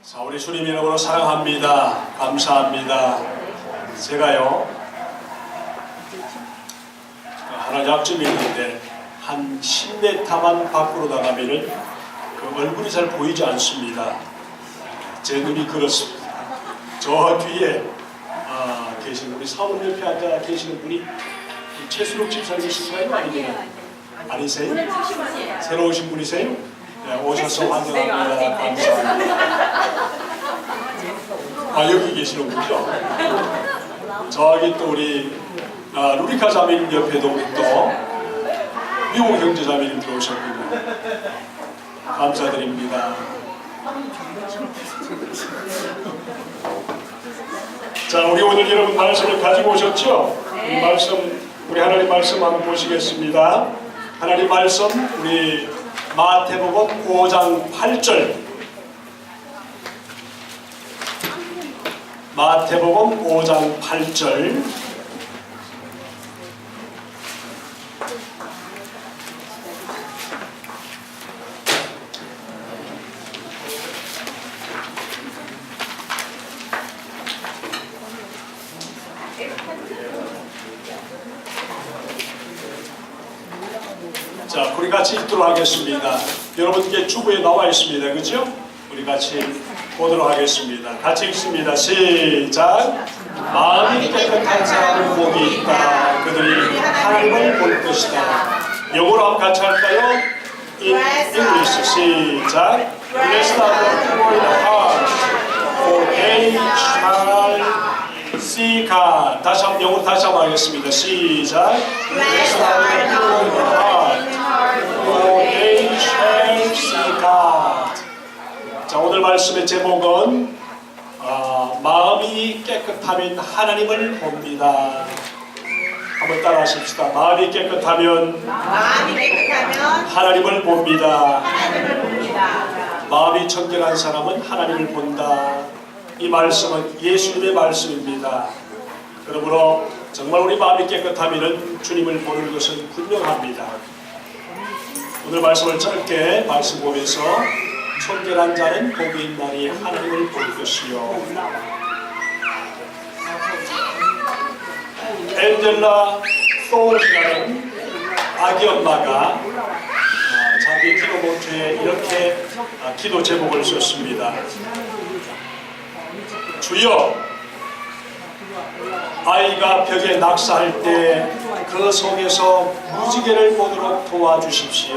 자, 우리 주님 이름으로 사랑합니다. 감사합니다. 제가요, 하나 약점이 있는데 한 10m만 밖으로 나가면은 그 얼굴이 잘 보이지 않습니다. 제 눈이 그렇습니다. 저 뒤에 계신 우리 사원 옆에 앉아 계시는 분이 최수록 집사님이신가요? 아니세요? 새로 오신 분이세요? 네, 오셔서 환영합니다. 감사합니다. 여기 계시는군요. 저기 또 우리 루리카 자매님 옆에도 또 미국 형제 자매님 들어오셨군요. 감사드립니다. 자, 우리 오늘 여러분 말씀을 가지고 오셨죠? 우리 하나님 말씀 한번 보시겠습니다. 하나님 말씀 우리 마태복음 5장 8절, 마태복음 5장 8절. 자, 우리 같이 읽도록 하겠습니다. 여러분께 주부에 나와 있습니다. 그렇죠? 우리 같이 보도록 하겠습니다. 같이 읽습니다. 시작. 마음이 깨끗한 사람은 복이 있다. 그들이 하나님을 볼 것이다. 영어로 한번 같이 할까요? In English. 시작. Blessed are the pure in heart, for they shall see God. 다시 한번 영어로 다시 한번 하겠습니다. 시작. Blessed are the pure in heart, for they shall see God. 자, 오늘 말씀의 제목은 마음이 깨끗하면 하나님을 봅니다. 한번 따라 하십시다. 마음이 깨끗하면 하나님을 봅니다. 마음이 청결한 사람은 하나님을 본다. 이 말씀은 예수님의 말씀입니다. 그러므로 정말 우리 마음이 깨끗하면 주님을 보는 것은 분명합니다. 오늘 말씀을 짧게 말씀 보면서 청결한 자는 복이 있나니 하나님을 볼 것이요. 앤젤라 소울이라는 아기 엄마가 자기 기도 노트에 이렇게 기도 제목을 썼습니다. 주여, 아이가 벽에 낙서할 때 그 속에서 무지개를 보도록 도와주십시오.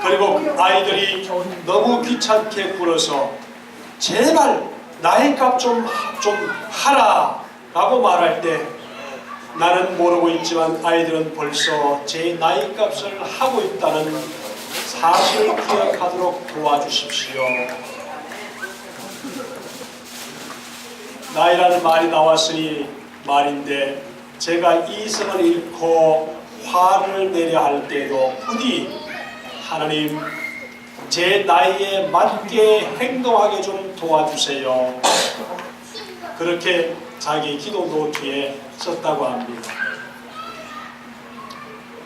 그리고 아이들이 너무 귀찮게 굴어서 제발 나의 값 좀 하라 라고 말할 때 나는 모르고 있지만 아이들은 벌써 제 나이 값을 하고 있다는 사실을 기억하도록 도와주십시오. 나이라는 말이 나왔으니 말인데, 제가 이성을 잃고 화를 내려 할 때도 부디 하나님, 제 나이에 맞게 행동하게 좀 도와주세요. 그렇게 자기 기도 노트에 썼다고 합니다.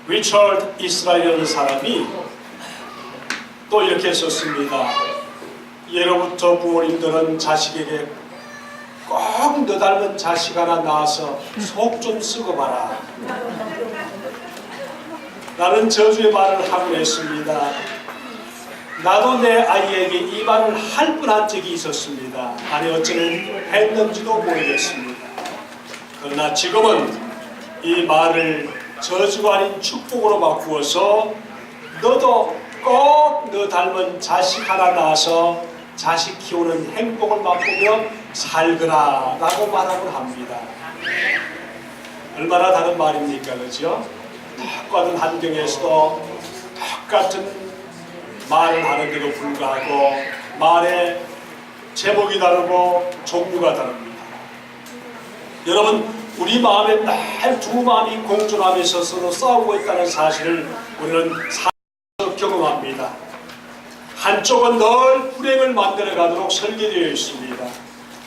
리처드 이스라엘이라는 사람이 또 이렇게 썼습니다. 예로부터 부모님들은 자식에게 꼭 너 닮은 자식 하나 낳아서 속 좀 쓰고 봐라 라는 저주의 말을 하고 했습니다. 나도 내 아이에게 이 말을 할 뻔한 적이 있었습니다. 아니 어쩌면 했는지도 모르겠습니다. 그러나 지금은 이 말을 저주가 아닌 축복으로 바꾸어서 너도 꼭 너 닮은 자식 하나 낳아서 자식 키우는 행복을 맛보며 살거라 라고 말하고 합니다. 얼마나 다른 말입니까? 그렇죠? 똑같은 환경에서도 똑같은 말을 하는데도 불구하고 말의 제목이 다르고 종류가 다릅니다. 여러분, 우리 마음에 날 두 마음이 공존하면서 서로 싸우고 있다는 사실을 우리는 삶에서 경험합니다. 한쪽은 늘 불행을 만들어 가도록 설계되어 있습니다.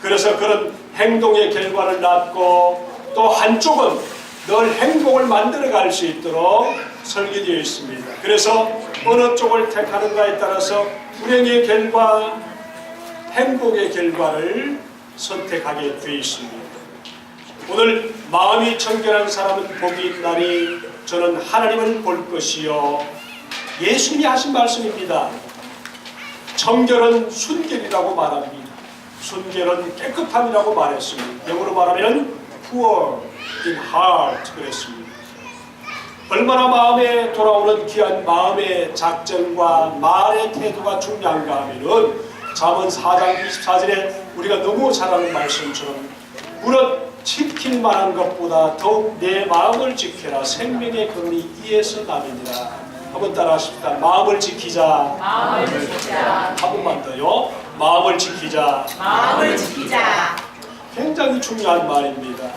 그래서 그런 행동의 결과를 낳고, 또 한쪽은 늘 행복을 만들어갈 수 있도록 설계되어 있습니다. 그래서 어느 쪽을 택하는가에 따라서 불행의 결과, 행복의 결과를 선택하게 되어 있습니다. 오늘 마음이 청결한 사람은 복이 있나니 저는 하나님을 볼 것이요. 예수님이 하신 말씀입니다. 청결은 순결이라고 말합니다. 순결은 깨끗함이라고 말했습니다. 영어로 말하면 poor in heart 그랬습니다. 얼마나 마음에 돌아오는 귀한 마음의 작정과 말의 태도가 중요한가 하면은 잠언 4장 24절에 우리가 너무 잘 아는 말씀처럼 무릇 지킬 만한 것보다 더욱 내 마음을 지켜라. 생명의 근원이 이에서 남이니라. 한번 따라 하십시다. 마음을 지키자. 마음을 지키자. 한 번만 더요. 마음을 지키자. 마음을 지키자. 굉장히 중요한 말입니다.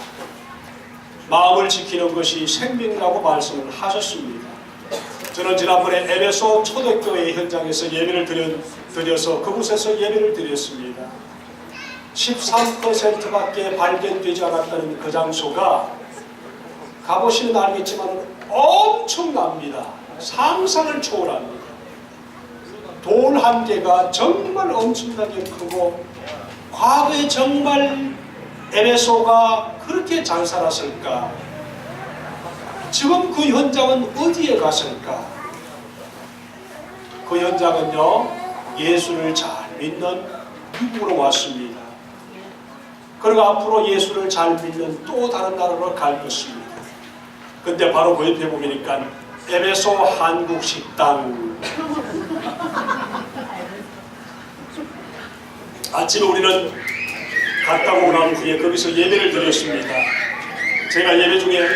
마음을 지키는 것이 생명이라고 말씀을 하셨습니다. 저는 지난번에 에베소 초대교회 현장에서 예배를 드려서 그곳에서 예배를 드렸습니다. 13%밖에 발견되지 않았다는 그 장소가 가보시면 알겠지만 엄청납니다. 상상을 초월합니다. 돌 한 개가 정말 엄청나게 크고 과거에 정말 에베소가 그렇게 잘 살았을까? 지금 그 현장은 어디에 갔을까? 그 현장은요, 예수를 잘 믿는 미국으로 왔습니다. 그리고 앞으로 예수를 잘 믿는 또 다른 나라로 갈 것입니다. 근데 바로 그 옆에 보니까 에베소 한국 식당. 아침에 우리는 갔다 오고 난 후에 거기서 예배를 드렸습니다. 제가 예배 중에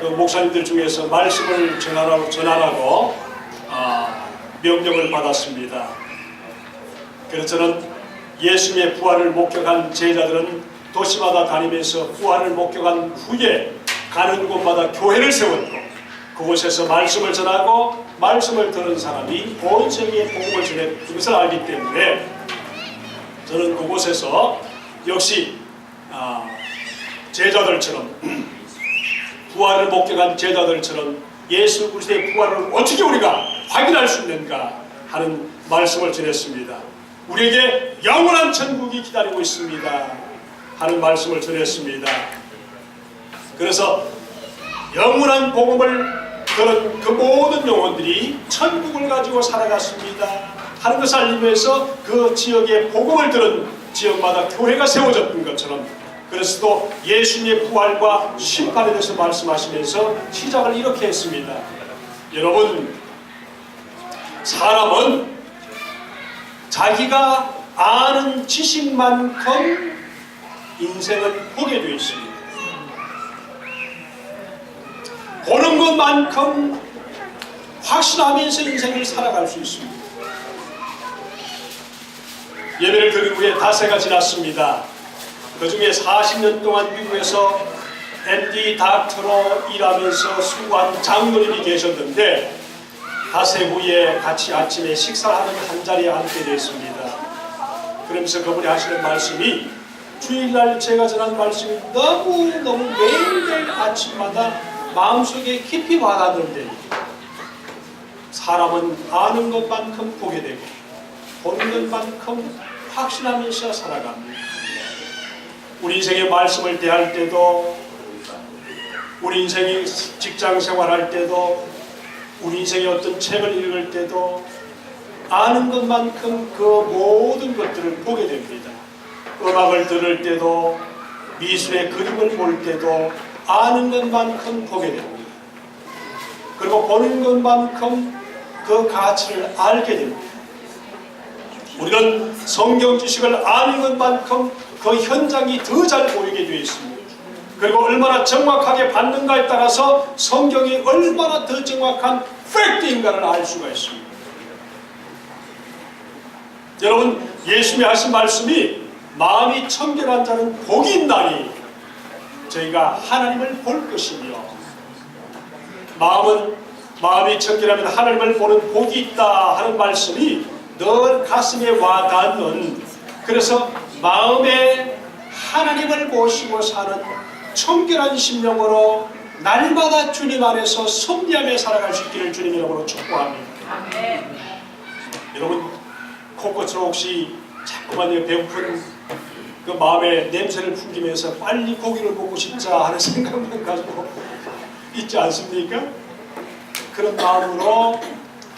그 목사님들 중에서 말씀을 전하라고 명령을 받았습니다. 그래서 저는 예수님의 부활을 목격한 제자들은 도시마다 다니면서 부활을 목격한 후에 가는 곳마다 교회를 세웠고 그곳에서 말씀을 전하고 말씀을 들은 사람이 온 세계에 복음을 전해 그것을 알기 때문에 저는 그곳에서 역시 제자들처럼 부활을 목격한 제자들처럼 예수 그리스도의 부활을 어떻게 우리가 확인할 수 있는가 하는 말씀을 전했습니다. 우리에게 영원한 천국이 기다리고 있습니다 하는 말씀을 전했습니다. 그래서 영원한 복음을 들은 그 모든 영혼들이 천국을 가지고 살아갔습니다 하는 것을 알리면서 그 지역에 복음을 들은 지역마다 교회가 세워졌던 것처럼 그리스도 예수님의 부활과 심판에 대해서 말씀하시면서 시작을 이렇게 했습니다. 여러분, 사람은 자기가 아는 지식만큼 인생을 보게 되어 있습니다. 보는 것만큼 확신하면서 인생을 살아갈 수 있습니다. 예배를 드린 후에 닷새가 지났습니다. 그 중에 40년 동안 미국에서 MD 닥터로 일하면서 수고한 장로님이 계셨는데 닷새 후에 같이 아침에 식사를 하는 한 자리에 앉게 됐습니다. 그러면서 그분이 하시는 말씀이 주일날 제가 전한 말씀이 너무너무 매일매일 아침마다 마음속에 깊이 와닿는데 사람은 아는 것만큼 보게 되고 보는 것만큼 확신하면서 살아갑니다. 우리 인생의 말씀을 대할 때도 우리 인생이 직장 생활할 때도 우리 인생의 어떤 책을 읽을 때도 아는 것만큼 그 모든 것들을 보게 됩니다. 음악을 들을 때도 미술의 그림을 볼 때도 아는 것만큼 보게 됩니다. 그리고 보는 것만큼 그 가치를 알게 됩니다. 우리는 성경 지식을 아는 것만큼 그 현장이 더 잘 보이게 되어 있습니다. 그리고 얼마나 정확하게 받는가에 따라서 성경이 얼마나 더 정확한 팩트인가를 알 수가 있습니다. 여러분, 예수님이 하신 말씀이 마음이 청결한 자는 복이 있나니 저희가 하나님을 볼 것이며 마음이 청결하면 하나님을 보는 복이 있다 하는 말씀이 늘 가슴에 와닿는, 그래서 마음에 하나님을 모시고 사는 청결한 심령으로 날마다 주님 안에서 승리하며 살아갈 수 있기를 주님 이름으로 축복합니다. 아멘. 여러분 코끝으로 혹시 자꾸만 배고픈 그 마음의 냄새를 풍기면서 빨리 고기를 먹고 싶자 하는 생각만 가지고 있지 않습니까? 그런 마음으로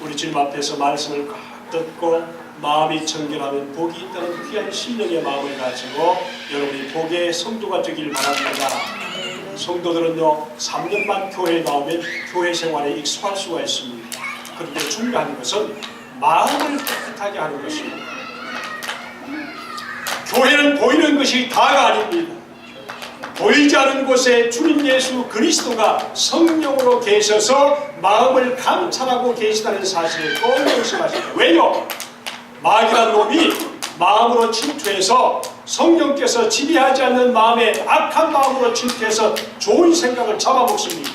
우리 주님 앞에서 말씀을 꽉 듣고 마음이 청결하면 복이 있다는 귀한 신령의 마음을 가지고 여러분이 복의 성도가 되길 바랍니다. 성도들은요 3년만 교회에 나오면 교회 생활에 익숙할 수가 있습니다. 그런데 중요한 것은 마음을 깨끗하게 하는 것입니다. 교회는 보이는 것이 다가 아닙니다. 보이지 않은 곳에 주님 예수 그리스도가 성령으로 계셔서 마음을 감찰하고 계시다는 사실을 꼭 명심하십시오. 왜요? 마귀란 놈이 마음으로 침투해서 성령께서 지배하지 않는 마음에 악한 마음으로 침투해서 좋은 생각을 잡아먹습니다.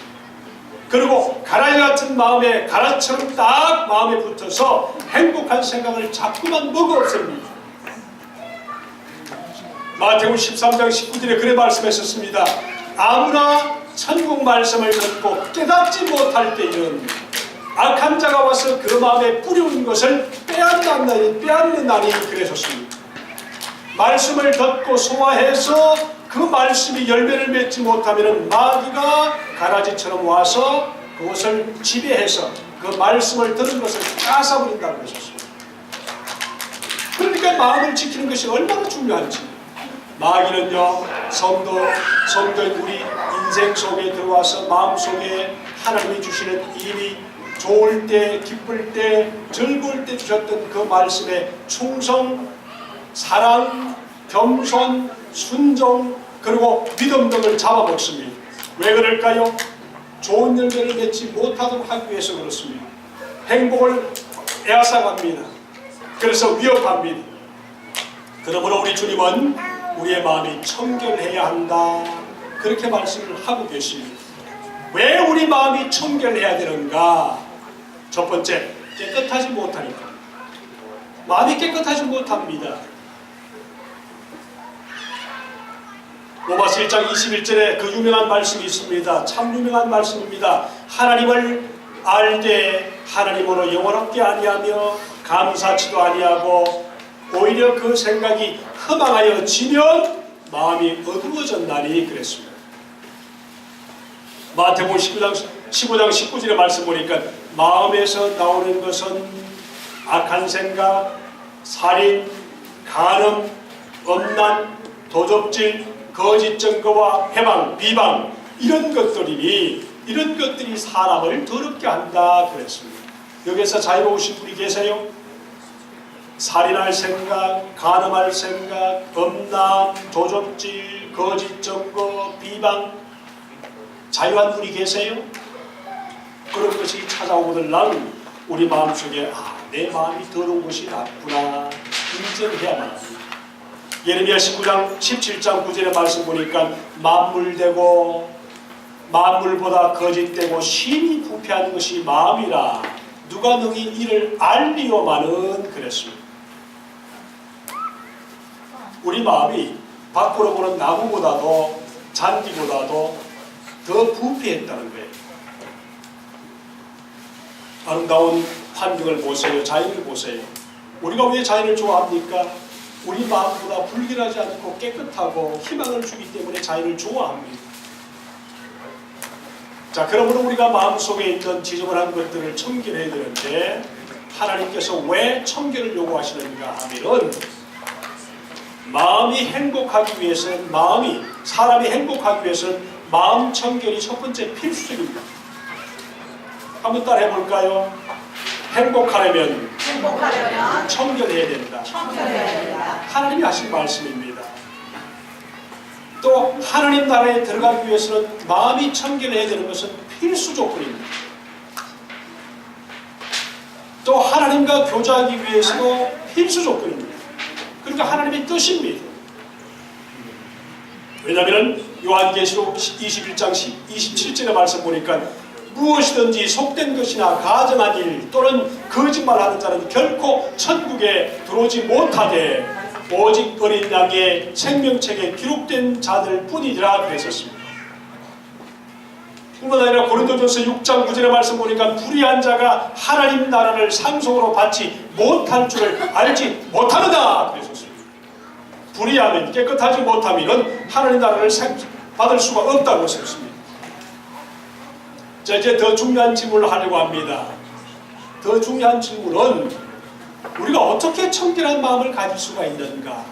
그리고 가라지 같은 마음에 가라처럼 딱 마음에 붙어서 행복한 생각을 자꾸만 먹어 없앱니다. 마태복음 13장 19절에 그래 말씀했었습니다. 아무나 천국 말씀을 듣고 깨닫지 못할 때는 악한 자가 와서 그 마음에 뿌려온 것을 빼앗는다니 그러셨습니다. 말씀을 듣고 소화해서 그 말씀이 열매를 맺지 못하면 마귀가 가라지처럼 와서 그것을 지배해서 그 말씀을 들은 것을 뺏어버린다고 하셨습니다. 그러니까 마음을 지키는 것이 얼마나 중요한지. 마귀는요 성도인 우리 인생 속에 들어와서 마음속에 하나님이 주시는 일이 좋을 때 기쁠 때 즐거울 때 주셨던 그 말씀에 충성, 사랑, 겸손, 순종 그리고 믿음 등을 잡아먹습니다. 왜 그럴까요? 좋은 열매를 맺지 못하도록 하기 위해서 그렇습니다. 행복을 빼앗아갑니다. 그래서 위협합니다. 그러므로 우리 주님은 우리의 마음이 청결해야 한다 그렇게 말씀을 하고 계십니다. 왜 우리 마음이 청결해야 되는가? 첫 번째, 깨끗하지 못하니까. 마음이 깨끗하지 못합니다. 로마서 1장 21절에 그 유명한 말씀이 있습니다. 참 유명한 말씀입니다. 하나님을 알되 하나님으로 영원롭게 아니하며 감사치도 아니하고 오히려 그 생각이 허망하여지면 마음이 어두워졌나니 그랬습니다. 마태복음 15장 19절의 말씀 보니까 마음에서 나오는 것은 악한 생각, 살인, 간음, 엄난, 도적질, 거짓 증거와 회방, 비방 이런 것들이 사람을 더럽게 한다 그랬습니다. 여기서 자유로우신 분이 계세요? 살인할 생각, 간음할 생각, 엄남, 도적질, 거짓 증거, 비방 자유한 분이 계세요? 그런 것이 찾아오거든 날 우리 마음속에 내 마음이 더러운 것이 낫구나 인정해야만 합니다. 예레미야 19장 17장 9절의 말씀 보니까 만물보다 거짓되고 심히 부패한 것이 마음이라 누가 능히 이를 알리오마는 그랬습니다. 우리 마음이 밖으로 보는 나무보다도 잔디보다도 더 부패했다는 거예요. 아름다운 환경을 보세요. 자연을 보세요. 우리가 왜 자연을 좋아합니까? 우리 마음보다 불길하지 않고 깨끗하고 희망을 주기 때문에 자연을 좋아합니다. 자, 그러므로 우리가 마음속에 있던 지저분한 것들을 청결해야 되는데 하나님께서 왜 청결을 요구하시는가 하면은 마음이 행복하기 위해서는 사람이 행복하기 위해서는 마음 청결이 첫 번째 필수적입니다. 한번 따라 해볼까요? 행복하려면 청결해야 된다. 하나님이 하신 말씀입니다. 또 하나님 나라에 들어가기 위해서는 마음이 청결해야 되는 것은 필수 조건입니다. 또 하나님과 교제하기 위해서도 필수 조건입니다. 그러니까 하나님의 뜻입니다. 왜냐하면 요한계시록 21장 27절의 말씀 보니까 무엇이든지 속된 것이나 가정한 일 또는 거짓말하는 자는 결코 천국에 들어오지 못하되 오직 어린 양의 생명책에 기록된 자들 뿐이라 그랬었습니다. 뿐만 아니라 고린도전서 6장 9절의 말씀 보니까 불의한 자가 하나님 나라를 상속으로 받지 못할 줄을 알지 못하느냐 그랬었습니다. 불의하면, 깨끗하지 못하면 하나님 나라를 받을 수가 없다고 했습니다. 자, 이제 더 중요한 질문을 하려고 합니다. 더 중요한 질문은 우리가 어떻게 청결한 마음을 가질 수가 있는가?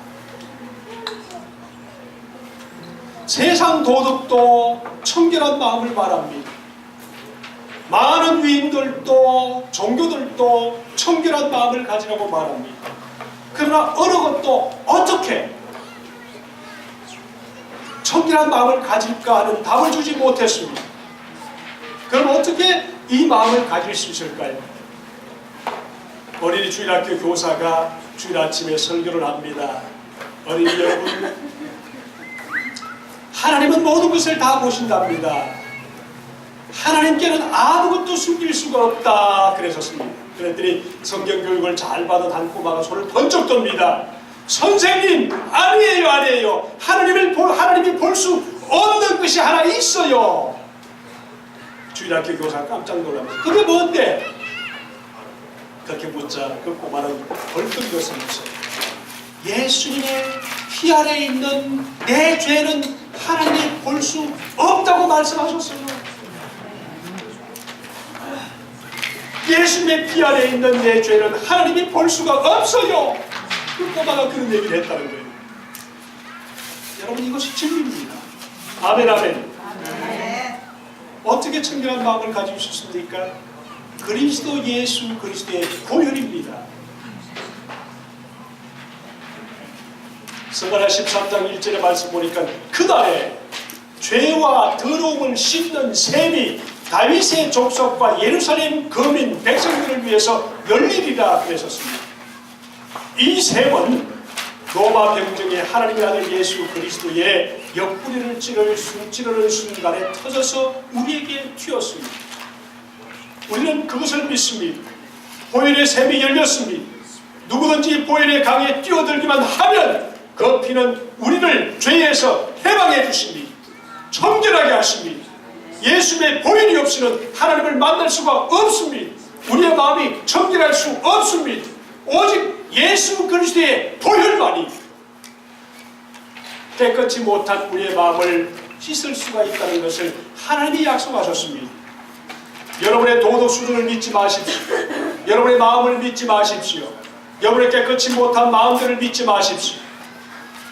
세상 도덕도 청결한 마음을 말합니다. 많은 위인들도 종교들도 청결한 마음을 가지라고 말합니다. 그러나 어느 것도 어떻게 청결한 마음을 가질까 하는 답을 주지 못했습니다. 그럼 어떻게 이 마음을 가질 수 있을까요? 어린이 주일학교 교사가 주일 아침에 설교를 합니다. 어린이 여러분, 하나님은 모든 것을 다 보신답니다. 하나님께는 아무것도 숨길 수가 없다 그랬었습니다. 그랬더니 성경 교육을 잘 받은 한 꼬마가 손을 번쩍 듭니다. 선생님, 아니에요. 하나님이 볼 수 없는 것이 하나 있어요. 주일학교 교사가 깜짝 놀랍니다. 그게 뭔데? 그렇게 묻자 그 꼬마는 벌떡 일어서면서 예수님의 피 아래에 있는 내 죄는 하나님이 볼 수 없다고 말씀하셨어요. 예수님의 피 아래에 있는 내 죄는 하나님이 볼 수가 없어요. 그 꼬마가 그런 얘기를 했다는 거예요. 여러분, 이것이 진리입니다. 아멘, 아멘. 어떻게 청결한 마음을 가지고 있습니까? 그리스도 예수 그리스도의 보혈입니다. 스가랴 13장 1절의 말씀 보니까 그날에 죄와 더러움을 씻는 셈이 다윗의 족속과 예루살렘 거민 백성들을 위해서 열리리라 그랬었습니다. 이 셈은 로마 병정의 하나님의 아들 예수 그리스도의 옆구리를 찌르는 순간에 터져서 우리에게 튀었습니다. 우리는 그것을 믿습니다. 보혈의 셈이 열렸습니다. 누구든지 보혈의 강에 뛰어들기만 하면 그 피는 우리를 죄에서 해방해 주십니다. 청결하게 하십니다. 예수의 보혈이 없이는 하나님을 만날 수가 없습니다. 우리의 마음이 청결할 수 없습니다. 오직 예수 그리스도의 보혈만이 깨끗이 못한 우리의 마음을 씻을 수가 있다는 것을 하나님이 약속하셨습니다. 여러분의 도덕 수준을 믿지 마십시오. 여러분의 마음을 믿지 마십시오. 여러분의 깨끗이 못한 마음들을 믿지 마십시오.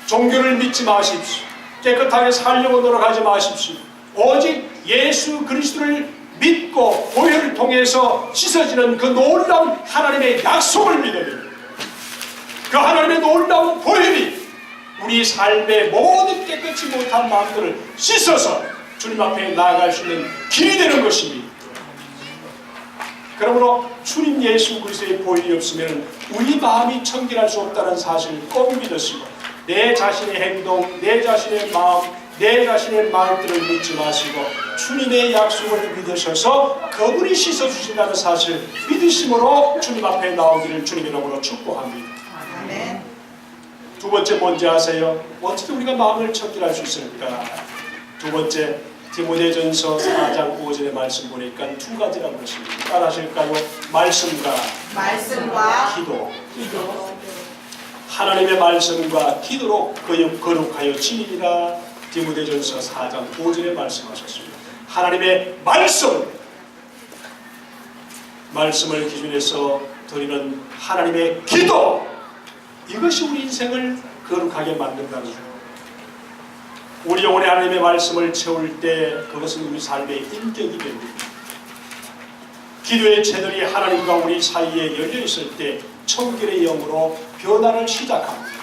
종교를 믿지 마십시오. 깨끗하게 살려고 노력하지 마십시오. 오직 예수 그리스도를 믿고 보혈을 통해서 씻어지는 그 놀라운 하나님의 약속을 믿으면 그 하나님의 놀라운 보혈이 우리 삶의 모든 깨끗이 못한 마음들을 씻어서 주님 앞에 나아갈 수 있는 길이 되는 것입니다. 그러므로 주님 예수 그리스도의 보혈이 없으면 우리 마음이 청결할 수 없다는 사실을 꼭 믿으시고 내 자신의 행동, 내 자신의 마음, 내 자신의 말들을 믿지 마시고 주님의 약속을 믿으셔서 그분이 씻어주신다는 사실을 믿으심으로 주님 앞에 나오기를 주님의 이름으로 축복합니다. 아멘. 두 번째 뭔지 아세요? 어떻게 우리가 마음을 청결할 수 있을까? 두 번째 디모데전서 4장 5절의 말씀 보니까 두 가지라고 했습니다. 따라하실까요? 말씀과 기도. 하나님의 말씀과 기도로 거룩하여 지니라. 디모데전서 4장 5절에 말씀하셨습니다. 하나님의 말씀을 기준해서 드리는 하나님의 기도, 이것이 우리 인생을 거룩하게 만든다는 거예요. 우리 영혼에 하나님의 말씀을 채울 때 그것은 우리 삶의 인격이 됩니다. 기도의 채널이 하나님과 우리 사이에 열려 있을 때 청결의 영으로 변화를 시작합니다.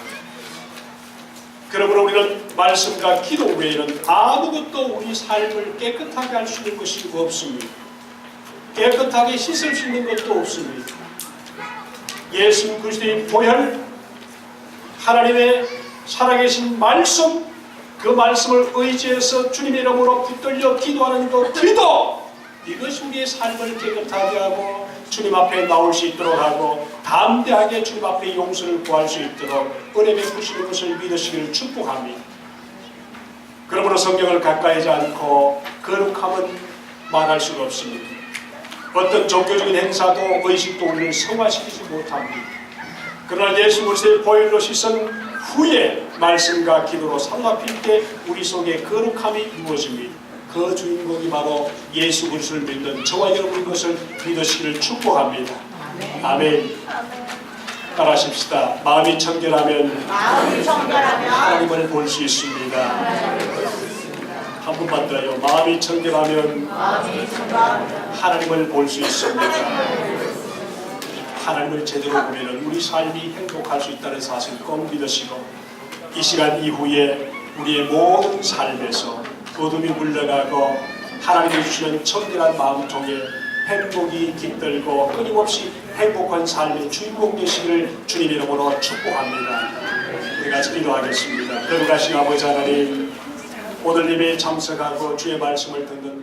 그러므로 우리는 말씀과 기도 외에는 아무것도 우리 삶을 깨끗하게 할 수 있는 것이 없습니다. 깨끗하게 씻을 수 있는 것도 없습니다. 예수 그리스도의 보혈, 하나님의 살아계신 말씀, 그 말씀을 의지해서 주님의 이름으로 붙들려 기도하는 것, 기도! 이것이 우리의 삶을 깨끗하게 하고 주님 앞에 나올 수 있도록 하고 담대하게 주님 앞에 용서를 구할 수 있도록 은혜 베푸시는 것을 믿으시기를 축복합니다. 그러므로 성경을 가까이 하지 않고 거룩함은 말할 수가 없습니다. 어떤 종교적인 행사도 의식도 우리를 성화시키지 못합니다. 그러나 예수 그리스도의 보혈로 씻은 후에 말씀과 기도로 삼합힐 때 우리 속에 거룩함이 이루어집니다. 그 주인공이 바로 예수 그리스도를 믿는 저와 여러분인 것을 믿으시기를 축복합니다. 아멘. 따라하십시다. 마음이 청결하면 하나님을 볼 수 있습니다. 한 번만 더요. 마음이 청결하면 하나님을 볼 수 있습니다. 하나님을 제대로 보면 우리 삶이 행복할 수 있다는 사실을 꼭 믿으시고 이 시간 이후에 우리의 모든 삶에서 어둠이 물러가고 하나님이 주시는 청결한 마음 통해 행복이 깃들고 끊임없이 행복한 삶의 주인공 되시기를 주님 이름으로 축복합니다. 우리 같이 기도하겠습니다. 거룩하신 아버지 하나님, 오늘 예배에 참석하고 주의 말씀을 듣는